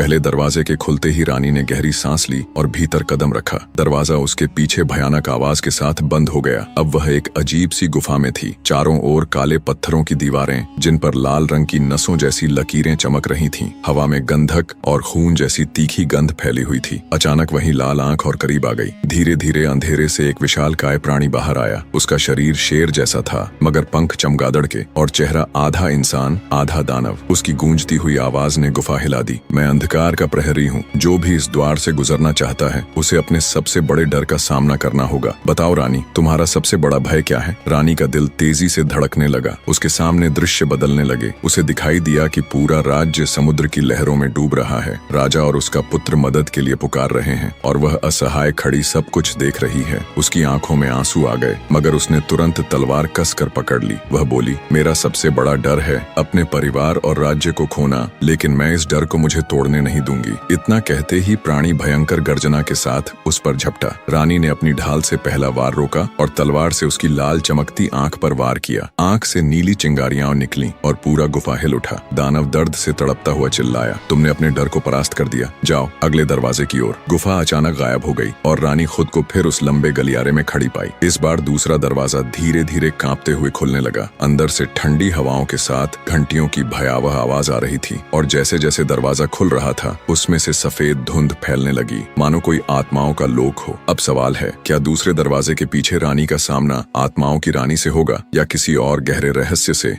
पहले दरवाजे के खुलते ही रानी ने गहरी सांस ली और भीतर कदम रखा। दरवाजा उसके पीछे भयानक आवाज के साथ बंद हो गया। अब वह एक अजीब सी गुफा में थी। चारों ओर काले पत्थरों की दीवारें, जिन पर लाल रंग की नसों जैसी लकीरें चमक रही थीं। हवा में गंधक और खून जैसी तीखी गंध फैली हुई थी। अचानक वहीं लाल आंख और करीब आ गई। धीरे धीरे अंधेरे से एक विशालकाय प्राणी बाहर आया। उसका शरीर शेर जैसा था, मगर पंख चमगादड़ के, और चेहरा आधा इंसान आधा दानव। उसकी गूंजती हुई आवाज ने गुफा हिला दी। मैं अंधकार का प्रहरी हूँ। जो भी इस द्वार से गुजरना चाहता है, उसे अपने सबसे बड़े डर का सामना करना होगा। बताओ रानी, तुम्हारा सबसे बड़ा भय क्या है? रानी का दिल तेजी से धड़कने लगा। उसके सामने दृश्य बदलने लगे। उसे दिखाई दिया कि पूरा राज्य समुद्र की लहरों में डूब रहा है। राजा और उसका पुत्र मदद के लिए पुकार रहे हैं, और वह असहाय खड़ी सब कुछ देख रही है। उसकी आंखों में आंसू आ गए, मगर उसने तुरंत तलवार कसकर पकड़ ली। वह बोली, मेरा सबसे बड़ा डर है अपने परिवार और राज्य को खोना, लेकिन मैं इस डर को मुझे तोड़ने नहीं दूंगी। इतना कहते ही प्राणी भयंकर गर्जना के साथ उस पर झपटा। रानी ने अपनी ढाल से पहला वार रोका और तलवार से उसकी लाल चमकती आंख पर वार किया। आंख से नीली चिंगारियां निकली और पूरा गुफा हिल उठा। दानव दर्द से तड़पता हुआ चिल्लाया, तुमने अपने डर को परास्त कर दिया। जाओ अगले दरवाजे की ओर। गुफा अचानक गायब हो गई और रानी खुद को फिर उस लंबे गलियारे में खड़ी पाई। इस बार दूसरा दरवाजा धीरे धीरे कांपते हुए खुलने लगा। अंदर से ठंडी हवाओं के साथ घंटियों की भयावह आवाज आ रही थी, और जैसे जैसे दरवाजा खुल रहा था, उसमें से सफेद धुंध फैलने लगी, मानो कोई आत्माओं का लोक हो। अब सवाल है, क्या दूसरे दरवाजे के पीछे रानी का सामना आत्माओं की रानी से होगा, या किसी और गहरे रहस्य से?